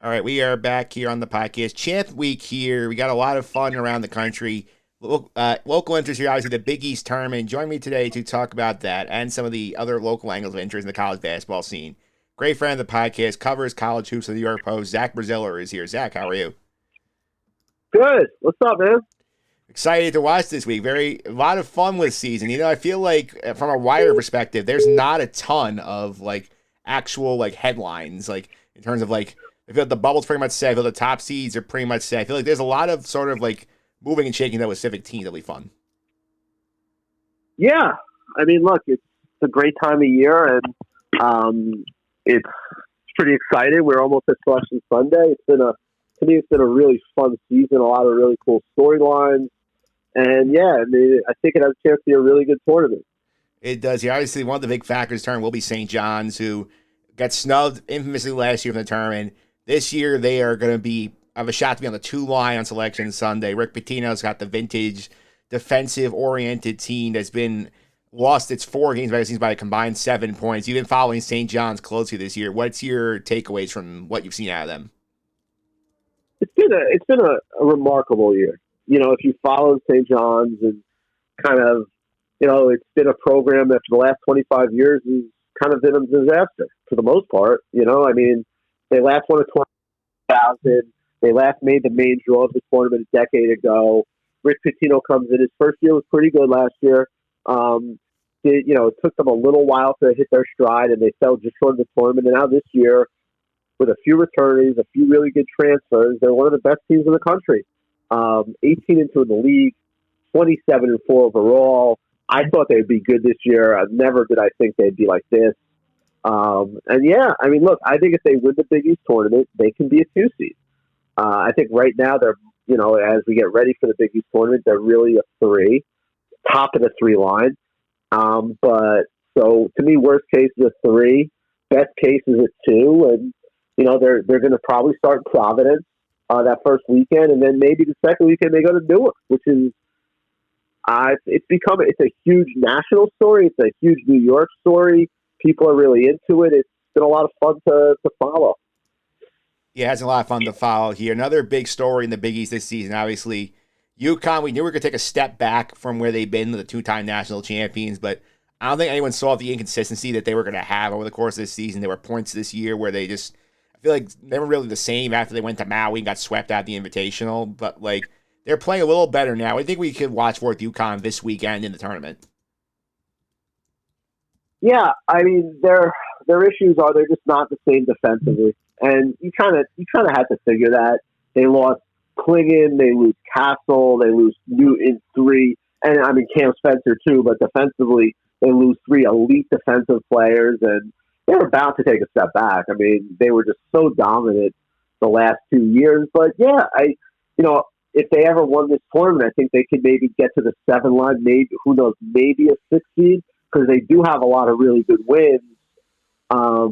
All right, we are back here on the podcast. Champ Week here. We got a lot of fun around the country. Local interest here, obviously, the Big East Tournament. Join me today to talk about that and some of the other local angles of interest in the college basketball scene. Great friend of the podcast, covers college hoops for the New York Post. Zach Braziller is here. Zach, how are you? Good. What's up, man? Excited to watch this week. A lot of fun with season. I feel like from a wider perspective, there's not a ton of actual headlines, in terms of I feel like the bubble's pretty much set. I feel the top seeds are pretty much set. I feel like there's a lot of sort of moving and shaking that with civic teams that'll be fun. Yeah. I mean, look, it's a great time of year, and it's pretty exciting. We're almost at Selection Sunday. To me, it's been a really fun season. A lot of really cool storylines, and yeah, I mean, I think it has a chance to be a really good tournament. It does. Yeah, obviously, one of the big factors turn will be St. John's, who got snubbed infamously last year from the tournament. This year, they are going to have a shot to be on the 2 line on Selection Sunday. Rick Pitino's got the vintage, defensive-oriented team that's been lost its 4 games by a combined 7 points. You've been following St. John's closely this year. What's your takeaways from what you've seen out of them? It's been a remarkable year. If you follow St. John's and kind of, it's been a program that for the last 25 years has kind of been a disaster for the most part. I mean, they last won a 20,000. They last made the main draw of the tournament a decade ago. Rick Pitino comes in. His first year was pretty good last year. It took them a little while to hit their stride, and they fell just short of the tournament. And now this year, with a few returnees, a few really good transfers, they're one of the best teams in the country. 18-2 in the league, 27-4 overall. I thought they'd be good this year. Never did I think they'd be like this. And yeah, I mean, look, I think if they win the Big East tournament, they can be a 2 seed. I think right now they're, as we get ready for the Big East tournament, they're really a 3, top of the 3 line. But so to me, worst case is a 3, best case is a 2, and they're going to probably start in Providence that first weekend, and then maybe the second weekend they go to Newark, which is it's a huge national story. It's a huge New York story. People are really into it. It's been a lot of fun to follow. Yeah, it's a lot of fun to follow here. Another big story in the Big East this season, obviously, UConn. We knew we were going to take a step back from where they've been, the 2-time national champions, but I don't think anyone saw the inconsistency that they were going to have over the course of this season. There were points this year where I feel like they were really the same after they went to Maui and got swept out the Invitational, but they're playing a little better now. I think we could watch for UConn this weekend in the tournament. Yeah, I mean, their issues are they're just not the same defensively, and you kind of had to figure that. They lost Klingon, they lose Castle, they lose Newton 3, and I mean Cam Spencer too. But defensively, they lose 3 elite defensive players, and they were bound to take a step back. I mean, they were just so dominant the last 2 years. But yeah, if they ever won this tournament, I think they could maybe get to the 7 line, maybe, who knows, maybe a 6 seed, because they do have a lot of really good wins. I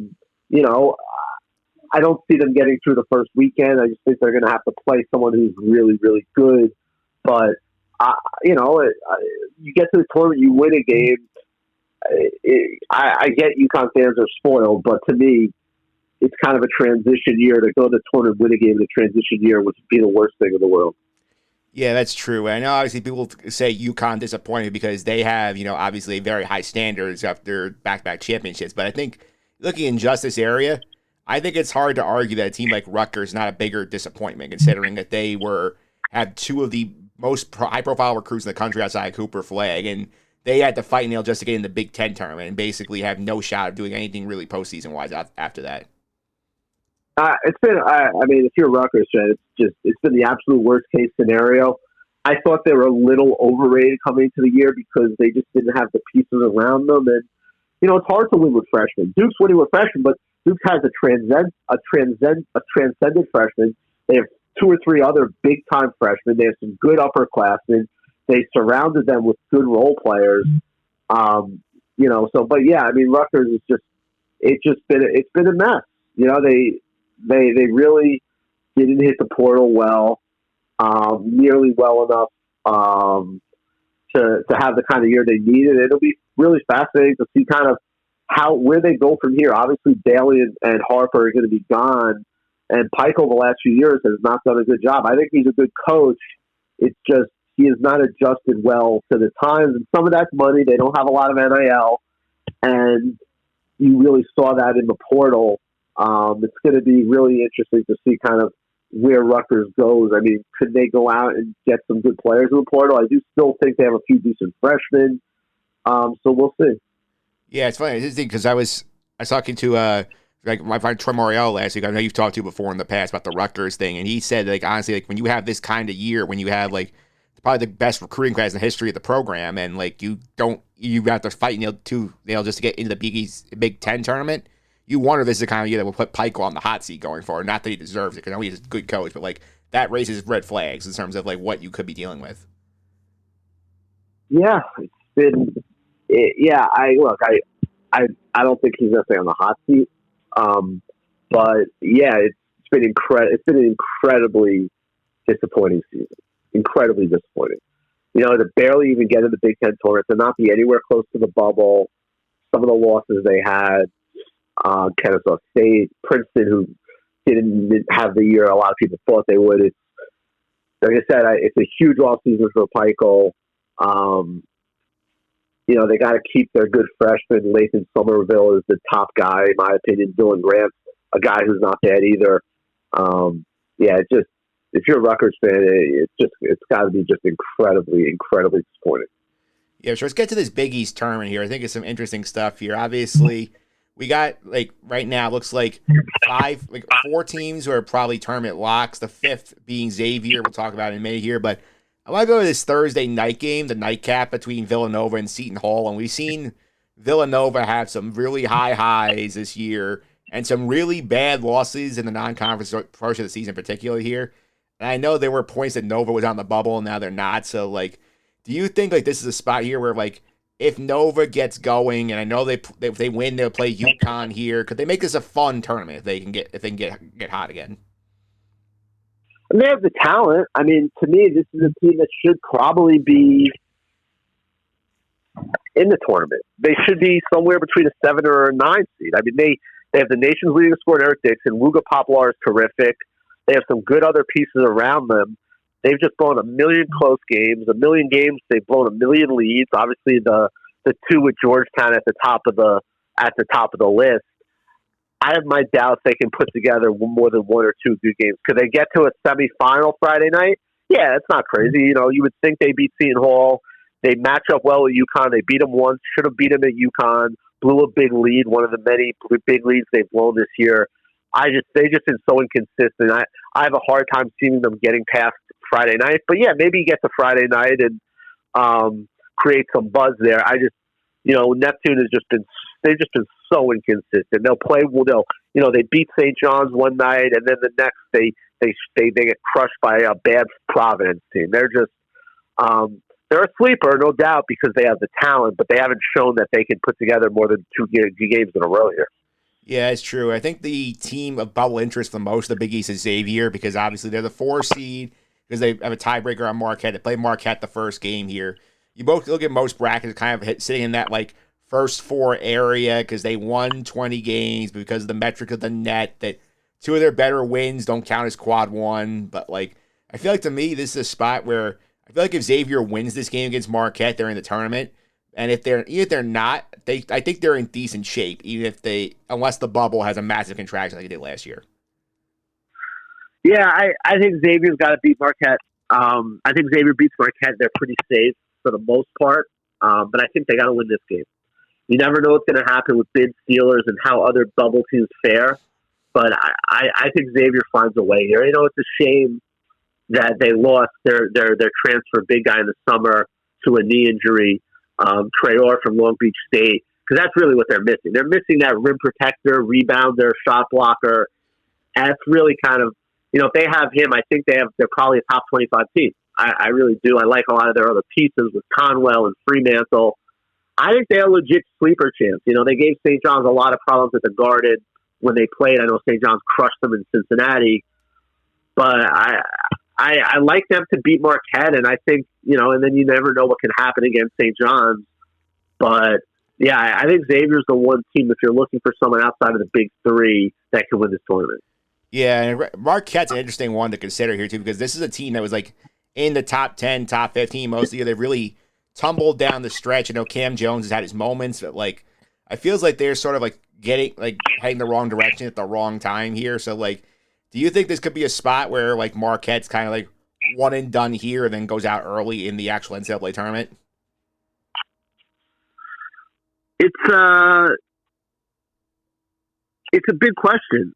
don't see them getting through the first weekend. I just think they're going to have to play someone who's really, really good. But, you get to the tournament, you win a game. I get UConn fans are spoiled, but to me, it's kind of a transition year. To go to the tournament, win a game in a transition year would be the worst thing in the world. Yeah, that's true. I know obviously people say UConn disappointed because they have, obviously very high standards after back-to-back championships. But I think looking in just this area, I think it's hard to argue that a team like Rutgers is not a bigger disappointment, considering that they had 2 of the most high-profile recruits in the country outside Cooper Flagg, and they had to fight nail just to get in the Big Ten tournament and basically have no shot of doing anything really postseason-wise after that. It's been, I mean, if you're a Rutgers fan, it's been the absolute worst case scenario. I thought they were a little overrated coming into the year because they just didn't have the pieces around them. And, it's hard to win with freshmen. Duke's winning with freshmen, but Duke has a transcendent freshman. They have 2 or 3 other big time freshmen. They have some good upperclassmen. They surrounded them with good role players. But yeah, I mean, Rutgers is it's been a mess. They really didn't hit the portal well, nearly well enough to have the kind of year they needed. It'll be really fascinating to see kind of where they go from here. Obviously, Bailey and Harper are going to be gone, And Peichel the last few years has not done a good job. I think he's a good coach. It's just he has not adjusted well to the times. And some of that's money. They don't have a lot of NIL. And you really saw that in the portal. It's going to be really interesting to see kind of where Rutgers goes. I mean, could they go out and get some good players in the portal? I do still think they have a few decent freshmen. So we'll see. Yeah, it's funny because I was talking to like my friend Troy Moriel last week. I know you've talked to before in the past about the Rutgers thing, and he said like honestly, like when you have this kind of year, when you have like probably the best recruiting class in the history of the program, and like you have to fight just to get into the Big Ten tournament. You wonder if this is the kind of year that will put Peichel on the hot seat going forward. Not that he deserves it, because I know he's a good coach, but like that raises red flags in terms of like what you could be dealing with. Yeah, it's been. I don't think he's necessarily on the hot seat, but yeah, it's been It's been an incredibly disappointing season. Incredibly disappointing. You know, to barely even get in the Big Ten tournament, to not be anywhere close to the bubble. Some of the losses they had. Kennesaw State, Princeton, who didn't have the year a lot of people thought they would. It's like I said, it's a huge off season for Peichel. You know, they got to keep their good freshman. Lathan Somerville is the top guy, in my opinion. Dylan Grant, a guy who's not bad either. If you're a Rutgers fan, it's got to be just incredibly, incredibly disappointing. Yeah, so let's get to this Big East tournament here. I think it's some interesting stuff here. Obviously, we got like right now looks like 4 teams who are probably tournament locks. The 5th being Xavier. We'll talk about it in a minute here, but I want to go to this Thursday night game, the nightcap between Villanova and Seton Hall, and we've seen Villanova have some really high highs this year and some really bad losses in the non-conference portion of the season, particularly here. And I know there were points that Nova was on the bubble, and now they're not. So, like, do you think like this is a spot here where like if Nova gets going, and I know if they win, they'll play UConn here. Could they make this a fun tournament if they can get hot again? And they have the talent. I mean, to me, this is a team that should probably be in the tournament. They should be somewhere between a 7 or a 9 seed. I mean, they have the nation's leading scorer, Eric Dixon. Luga Poplar is terrific. They have some good other pieces around them. They've just blown a million close games, a million games. They've blown a million leads. Obviously, the 2 with Georgetown at the top of the list. I have my doubts they can put together more than 1 or 2 good games. Could they get to a semifinal Friday night? Yeah, it's not crazy. You know, you would think they beat Seton Hall. They match up well with UConn. They beat them once. Should have beat them at UConn. Blew a big lead, one of the many big leads they've blown this year. They just been so inconsistent. I have a hard time seeing them getting past Friday night. But yeah, maybe get to Friday night and create some buzz there. Neptune they've just been so inconsistent. They'll play, they beat St. John's one night, and then the next they get crushed by a bad Providence team. They're just they're a sleeper, no doubt, because they have the talent, but they haven't shown that they can put together more than 2 games in a row here. Yeah, it's true. I think the team of bubble interest the most of the Big East is Xavier, because obviously they're the 4 seed, because they have a tiebreaker on Marquette. They play Marquette the first game here. You both look at most brackets kind of sitting in that like first 4 area because they won 20 games, but because of the metric of the net, that 2 of their better wins don't count as quad 1. But like, I feel like to me, this is a spot where I feel like if Xavier wins this game against Marquette, they're in the tournament. And if they're not, I think they're in decent shape, unless the bubble has a massive contraction like it did last year. Yeah, I think Xavier's got to beat Marquette. I think Xavier beats Marquette. They're pretty safe for the most part, but I think they got to win this game. You never know what's going to happen with bid stealers and how other bubble teams fare, but I think Xavier finds a way here. You know, it's a shame that they lost their transfer big guy in the summer to a knee injury, Trey Orr from Long Beach State, because that's really what they're missing. They're missing that rim protector, rebounder, shot blocker, and it's really kind of, if they have him, I think they're probably a top 25 team. I really do. I like a lot of their other pieces with Conwell and Fremantle. I think they're a legit sleeper chance. They gave St. John's a lot of problems at the Garden when they played. I know St. John's crushed them in Cincinnati, but I like them to beat Marquette, and I think, and then you never know what can happen against St. John's. But, yeah, I think Xavier's the one team, if you're looking for someone outside of the big 3, that can win this tournament. Yeah, and Marquette's an interesting one to consider here too, because this is a team that was like in the top 10, top 15 most of the year. They've really tumbled down the stretch. I know Cam Jones has had his moments, but like I feels like they're sort of like getting like heading the wrong direction at the wrong time here. So like, do you think this could be a spot where like Marquette's kind of like one and done here, and then goes out early in the actual NCAA tournament? It's uh, it's a big question.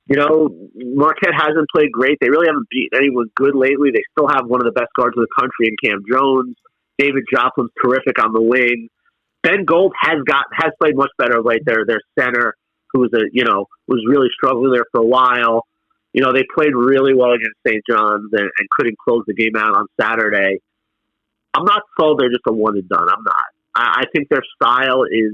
Marquette hasn't played great. They really haven't beaten anyone good lately. They still have one of the best guards in the country in Cam Jones. David Joplin's terrific on the wing. Ben Gold has played much better of late. Their center, who was really struggling there for a while. They played really well against St. John's and couldn't close the game out on Saturday. I'm not sold they're just a one and done. I'm not. I think their style is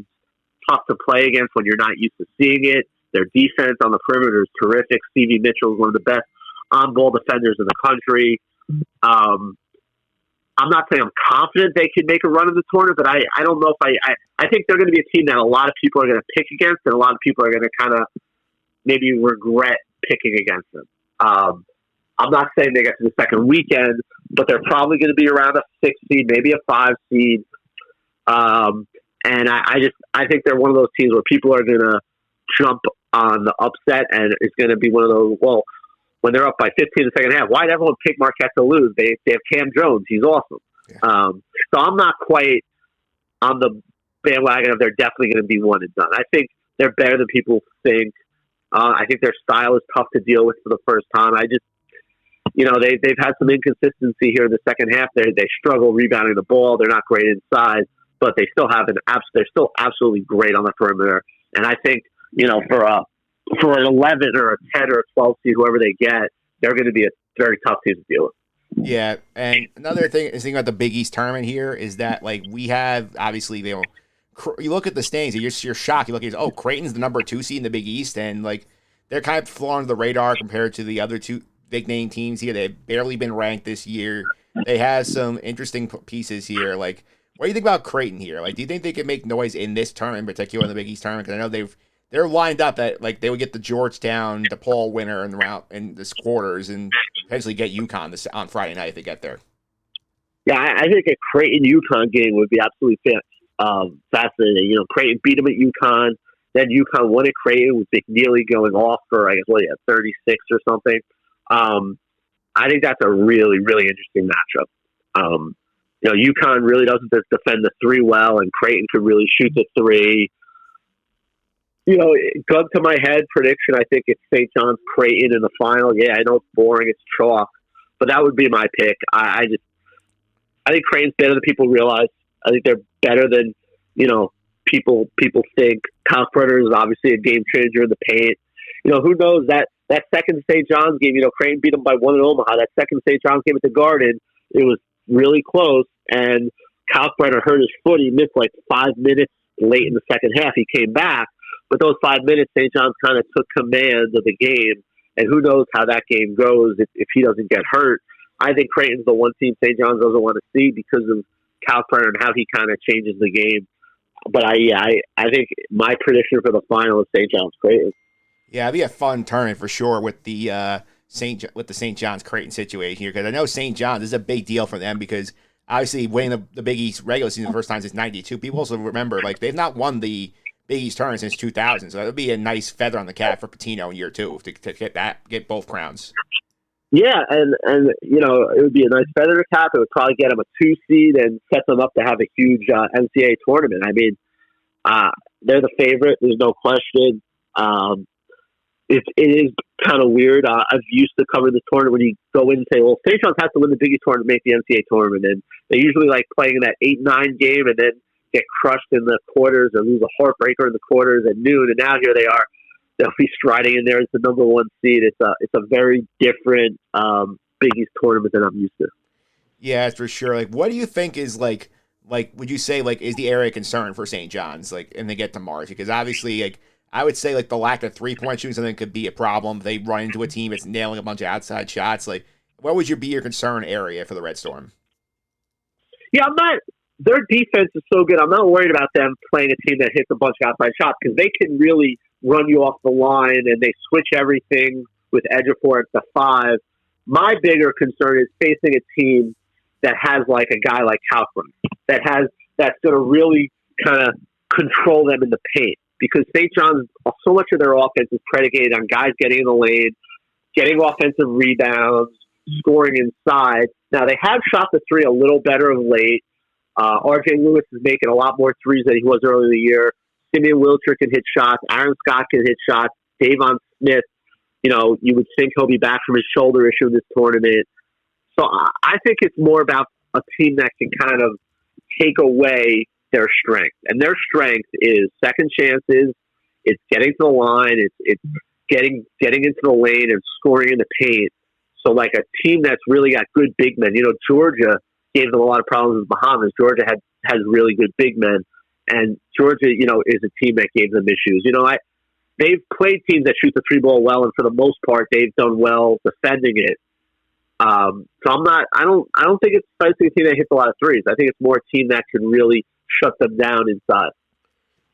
tough to play against when you're not used to seeing it. Their defense on the perimeter is terrific. Stevie Mitchell is one of the best on-ball defenders in the country. I'm not saying I'm confident they could make a run in the tournament, but I don't know if I think they're going to be a team that a lot of people are going to pick against, and a lot of people are going to kind of maybe regret picking against them. I'm not saying they get to the second weekend, but they're probably going to be around a 6 seed, maybe a 5 seed. And I think they're one of those teams where people are going to jump on the upset, and it's going to be one of those, well, when they're up by 15 in the second half, why'd everyone pick Marquette to lose? They have Cam Jones. He's awesome. Yeah. So I'm not quite on the bandwagon of they're definitely going to be one and done. I think they're better than people think. I think their style is tough to deal with for the first time. They've had some inconsistency here in the second half. They struggle rebounding the ball. They're not great inside, but they still have they're still absolutely great on the perimeter. And I think, for an 11 or a 10 or a 12 seed, whoever they get, they're going to be a very tough team to deal with. Yeah, and another thing is thinking about the Big East tournament here is that like we have obviously you look at the standings, you're shocked. You look at Creighton's the number 2 seed in the Big East, and like they're kind of flying under the radar compared to the other two big name teams here. They've barely been ranked this year. They have some interesting pieces here. Like, what do you think about Creighton here? Like, do you think they can make noise in this tournament, in particular in the Big East tournament? Because I know they're lined up that like they would get the Georgetown DePaul winner in the quarters and potentially get UConn on Friday night if they get there. Yeah, I think a Creighton UConn game would be absolutely fascinating. Creighton beat them at UConn, then UConn won at Creighton with McNeely going off for 36 or something. I think that's a really, really interesting matchup. UConn really doesn't defend the 3 well, and Creighton could really shoot the 3. Gun to my head prediction, I think it's St. John's Creighton in the final. Yeah, I know it's boring, it's chalk, but that would be my pick. I think Creighton's better than people realize. I think they're better than people think. Kalkbrenner is obviously a game changer in the paint. Who knows that second St. John's game? Creighton beat them by 1 in Omaha. That second St. John's game at the Garden, it was really close, and Kalkbrenner hurt his foot. He missed like 5 minutes late in the second half. He came back. But those 5 minutes, St. John's kind of took command of the game, and who knows how that game goes if he doesn't get hurt. I think Creighton's the one team St. John's doesn't want to see because of Kalkbrenner and how he kind of changes the game. But I think my prediction for the final is St. John's Creighton. Yeah, it'd be a fun tournament for sure with the St. John's Creighton situation here, because I know St. John's is a big deal for them because obviously winning the Big East regular season the first time since '92. People also remember they've not won the Big East tournament since 2000, so it would be a nice feather on the cap for Pitino in year 2 to get both crowns. Yeah, and it would be a nice feather to cap. It would probably get them a 2 seed and set them up to have a huge NCAA tournament. I mean, they're the favorite. There's no question. It is kind of weird. I've used to cover the tournament when you go in and say, well, St. John's has to win the Big East tournament to make the NCAA tournament, and they usually like playing in that 8-9 game and then get crushed in the quarters or lose a heartbreaker in the quarters at noon. And now here they are. They'll be striding in there as the number 1 seed. It's a very different Big East tournament than I'm used to. Yeah, for sure. Like, what do you think is like would you say is the area of concern for St. John's and they get to March? Because obviously I would say the lack of 3-point shooting something could be a problem. They run into a team that's nailing a bunch of outside shots. What would be your concern area for the Red Storm? Yeah, their defense is so good. I'm not worried about them playing a team that hits a bunch of outside shots because they can really run you off the line and they switch everything with Ejiofor at the 5. My bigger concern is facing a team that has like a guy like Halpern that's going to really kind of control them in the paint, because St. John's, so much of their offense is predicated on guys getting in the lane, getting offensive rebounds, scoring inside. Now, they have shot the 3 a little better of late. R.J. Lewis is making a lot more threes than he was earlier in the year. Simeon Wilcher can hit shots. Aaron Scott can hit shots. Davon Smith, you would think he'll be back from his shoulder issue in this tournament. So I think it's more about a team that can kind of take away their strength. And their strength is second chances. It's getting to the line. It's getting into the lane and scoring in the paint. So like a team that's really got good big men. Georgia gave them a lot of problems with Bahamas. Georgia has really good big men. And Georgia, is a team that gave them issues. They've played teams that shoot the 3 ball well, and for the most part, they've done well defending it. So I don't think it's facing a team that hits a lot of threes. I think it's more a team that can really shut them down inside.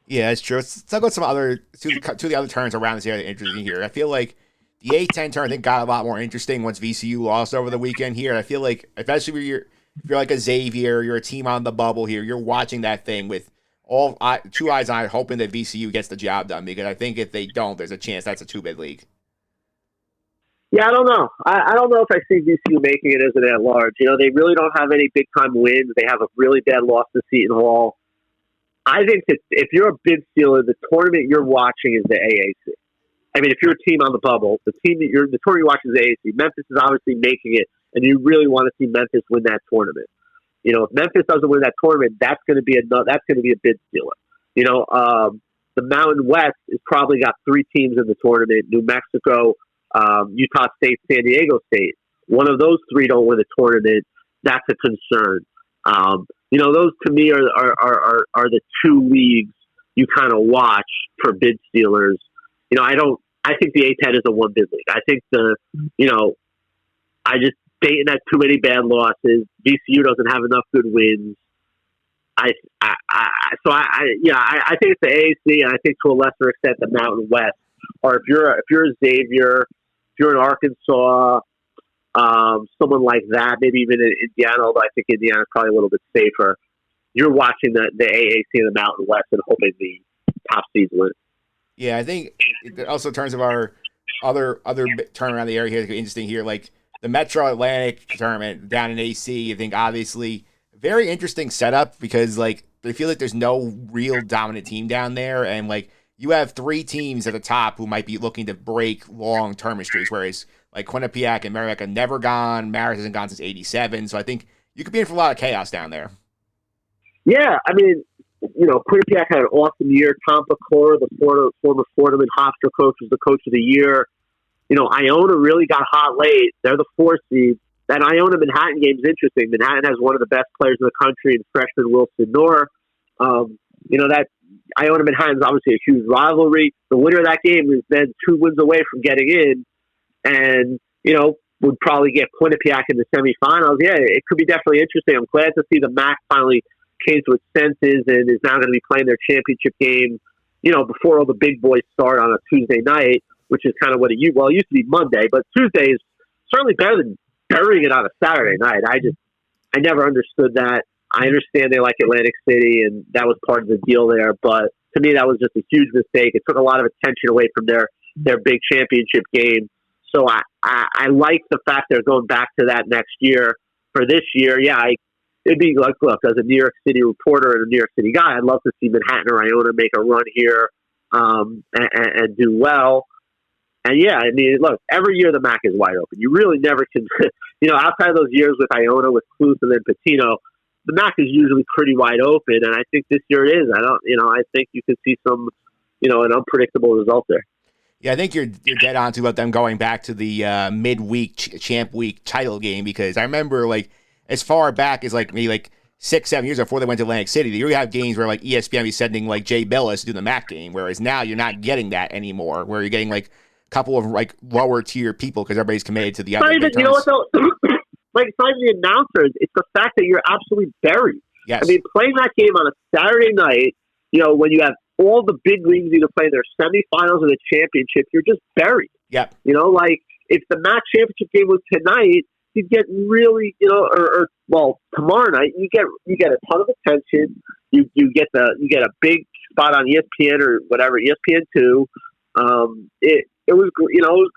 Yeah, that's true. Let's talk about some other two of the other turns around this area that are interesting here. I feel like the A-10 turn, I think, got a lot more interesting once VCU lost over the weekend here. I feel like, especially if you're like a Xavier, you're a team on the bubble here, you're watching that thing with two eyes on it, hoping that VCU gets the job done, because I think if they don't, there's a chance that's a 2-bid league. Yeah, I don't know. I don't know if I see VCU making it as an at-large. They really don't have any big-time wins. They have a really bad loss to Seton Hall. I think that if you're a bid stealer, the tournament you're watching is the AAC. I mean, if you're a team on the bubble, the tournament you're watching is the AAC. Memphis is obviously making it, and you really want to see Memphis win that tournament. If Memphis doesn't win that tournament, that's going to be a bid stealer. The Mountain West has probably got 3 teams in the tournament: New Mexico, Utah State, San Diego State. One of those 3 don't win the tournament. That's a concern. Those to me are the 2 leagues you kind of watch for bid stealers. I think the A-10 is a 1-bid league. I think Dayton had too many bad losses. VCU doesn't have enough good wins. I think it's the AAC, and I think to a lesser extent the Mountain West. Or if you're a Xavier, if you're in Arkansas, someone like that, maybe even in Indiana, although I think Indiana's probably a little bit safer. You're watching the AAC and the Mountain West and hoping the top seeds win. Yeah, I think it also in terms of our other tournament around the area here, it's interesting here, like the Metro Atlantic tournament down in AC. I think obviously very interesting setup, because like they feel like there's no real dominant team down there, and like you have 3 teams at the top who might be looking to break long-term streaks, whereas like Quinnipiac and Merrimack have never gone. Marist hasn't gone since '87, so I think you could be in for a lot of chaos down there. Yeah, I mean, Quinnipiac had an awesome year. Tom Pecora, the former Fordham and Hofstra coach, was the coach of the year. Iona really got hot late. They're the 4th seed. That Iona-Manhattan game is interesting. Manhattan has one of the best players in the country in freshman Wilson Knorr. That Iona-Manhattan is obviously a huge rivalry. The winner of that game is then 2 wins away from getting in, and would probably get Quinnipiac in the semifinals. Yeah, it could be definitely interesting. I'm glad to see the MAC finally came to its senses and is now going to be playing their championship game, before all the big boys start on a Tuesday night, which is kind of what it used to be Monday, but Tuesday is certainly better than burying it on a Saturday night. I never understood that. I understand they like Atlantic City, and that was part of the deal there, but to me, that was just a huge mistake. It took a lot of attention away from their big championship game. So I like the fact they're going back to that next year. For this year, yeah, it'd be like, look, as a New York City reporter and a New York City guy, I'd love to see Manhattan or Iona make a run here and do well. And yeah, I mean, look, every year the MAC is wide open. You really never can, outside of those years with Iona, with Cluth, and then Patino, the MAC is usually pretty wide open. And I think this year it is. I think you could see some, an unpredictable result there. Yeah, I think you're dead on to about them going back to the midweek champ week title game, because I remember like as far back as like maybe like 6-7 years before they went to Atlantic City, you have games where like ESPN be sending like Jay Billis to do the MAC game, whereas now you're not getting that anymore, where you're getting like a couple of like lower tier people because everybody's committed to the other. You know what though? Like, it's not even the announcers; it's the fact that you're absolutely buried. Yes. I mean, playing that game on a Saturday night, when you have all the big leagues either play their semifinals or the championship, you're just buried. Yep. Like if the MAC championship game was tonight, you'd get really, or tomorrow night you get a ton of attention. You get a big spot on ESPN or whatever, ESPN2. It was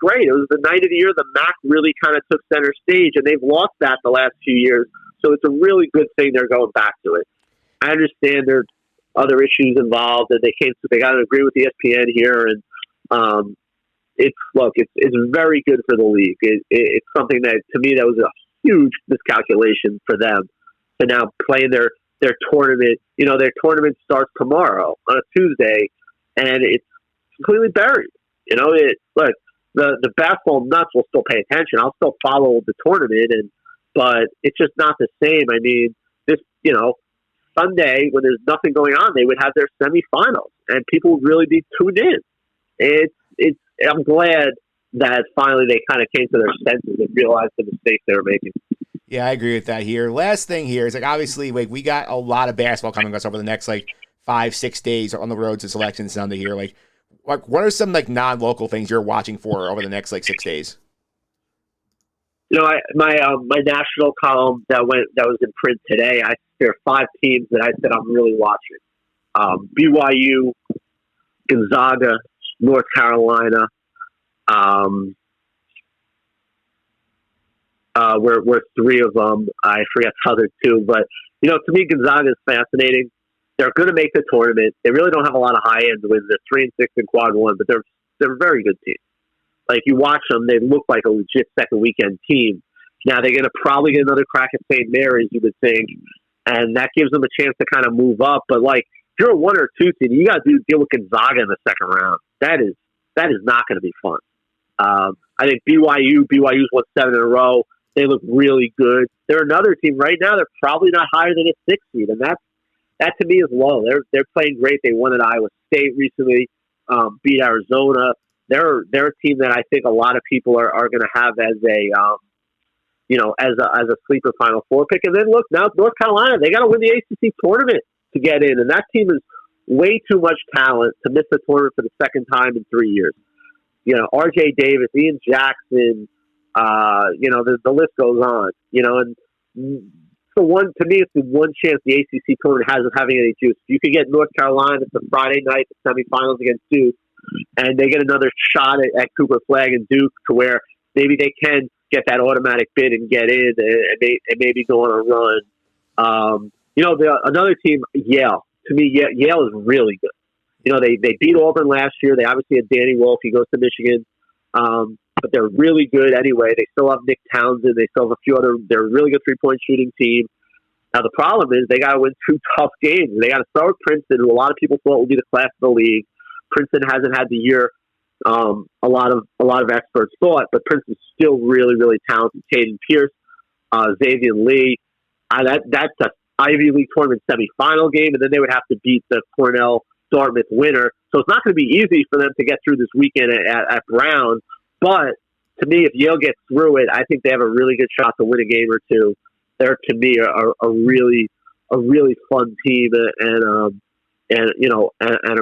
great. It was the night of the year the MAC really kind of took center stage, and they've lost that the last few years. So it's a really good thing they're going back to it. I understand there's other issues involved, and they got to agree with ESPN here, and it's very good for the league. It's something that, to me, that was a huge miscalculation for them to now play their tournament. Their tournament starts tomorrow on a Tuesday, and it's completely buried. The basketball nuts will still pay attention. I'll still follow the tournament, but it's just not the same. I mean, Sunday, when there's nothing going on, they would have their semifinals, and people would really be tuned in. I'm glad that finally they kind of came to their senses and realized the mistakes they were making. Yeah, I agree with that here. Last thing here is, obviously, we got a lot of basketball coming to us over the next 5-6 days on the road to Selection Sunday here. What are some non-local things you're watching for over the next 6 days? My national column that was in print today, there are 5 teams that I said I'm really watching. BYU, Gonzaga, North Carolina. We're 3 of them. I forget the other 2, but to me, Gonzaga is fascinating. They're going to make the tournament. They really don't have a lot of high end wins. They're 3-6 in quad 1, but they're a very good team. You watch them, they look like a legit second weekend team. Now they're going to probably get another crack at St. Mary's, you would think, and that gives them a chance to kind of move up. But if you're a 1 or 2 seed, you got to deal with Gonzaga in the second round. That is not going to be fun. I think BYU's won 7 in a row. They look really good. They're another team right now. They're probably not higher than a 6 seed, and that to me is low. They're playing great. They won at Iowa State recently, beat Arizona. They're a team that I think a lot of people are going to have as a sleeper Final Four pick. And then look, now North Carolina, they got to win the ACC tournament to get in, and that team is way too much talent to miss the tournament for the second time in 3 years. R.J. Davis, Ian Jackson, the list goes on. And to me, it's the one chance the ACC tournament has of having any juice. You could get North Carolina the Friday night, the semifinals against Duke, and they get another shot at Cooper Flagg and Duke to where maybe they can get that automatic bid and get in and maybe go on a run. Another team, Yale. To me, Yale is really good. They beat Auburn last year. They obviously had Danny Wolf. He goes to Michigan. But they're really good anyway. They still have Nick Townsend. They still have a few other. They're a really good 3-point shooting team. Now the problem is they got to win 2 tough games. They got to start with Princeton, who a lot of people thought would be the class of the league. Princeton hasn't had the year a lot of experts thought, but Princeton's still really, really talented. Caden Pierce, Xavier Lee. That's an Ivy League tournament semifinal game, and then they would have to beat the Cornell Dartmouth winner. So it's not going to be easy for them to get through this weekend at Brown. But to me, if Yale gets through it, I think they have a really good shot to win a game or 2. They're, to me, a really fun team and a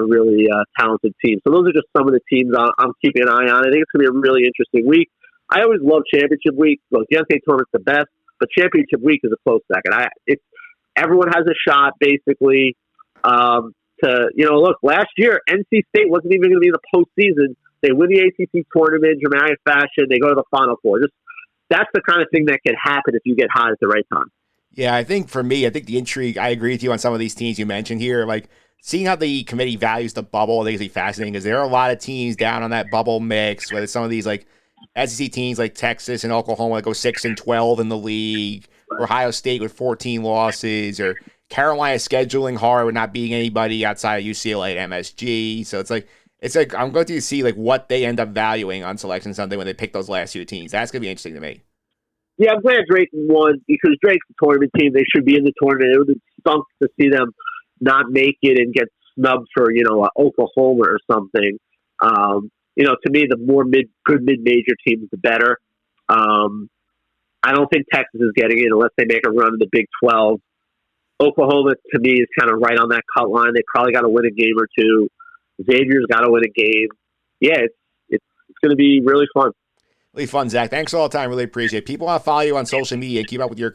really talented team. So those are just some of the teams I'm keeping an eye on. I think it's going to be a really interesting week. I always love championship week. Look, the NCAA tournament's the best, but championship week is a close second. Everyone has a shot, basically. Look, last year NC State wasn't even going to be in the postseason. They win the ACC tournament, dramatic fashion. They go to the Final Four. That's the kind of thing that can happen if you get hot at the right time. Yeah, I think for me, the intrigue, I agree with you on some of these teams you mentioned here. Seeing how the committee values the bubble, I think is fascinating because there are a lot of teams down on that bubble mix, whether some of these SEC teams like Texas and Oklahoma go 6-12 in the league, or Ohio State with 14 losses, or Carolina scheduling hard with not beating anybody outside of UCLA and MSG. So it's I'm going to see what they end up valuing on Selection Sunday when they pick those last 2 teams. That's going to be interesting to me. Yeah, I'm glad Drayton won because Drake's a tournament team. They should be in the tournament. It would have stunk to see them not make it and get snubbed for Oklahoma or something. To me, the more mid-major teams, the better. I don't think Texas is getting in unless they make a run in the Big 12. Oklahoma, to me, is kind of right on that cut line. They probably got to win a game or two. Xavier's got to win a game. Yeah, it's going to be really fun. Really fun, Zach. Thanks all the time. Really appreciate it. People want to follow you on social media and keep up with your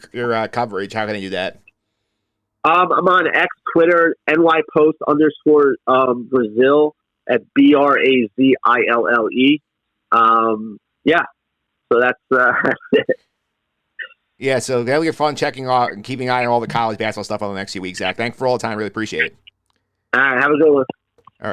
coverage. How can they do that? I'm on X, Twitter, NYPost_Brazil at BRAZILLE. Yeah, so that's it. Yeah, so that'll be fun checking out and keeping an eye on all the college basketball stuff on the next few weeks, Zach. Thanks for all the time. Really appreciate it. All right, have a good one.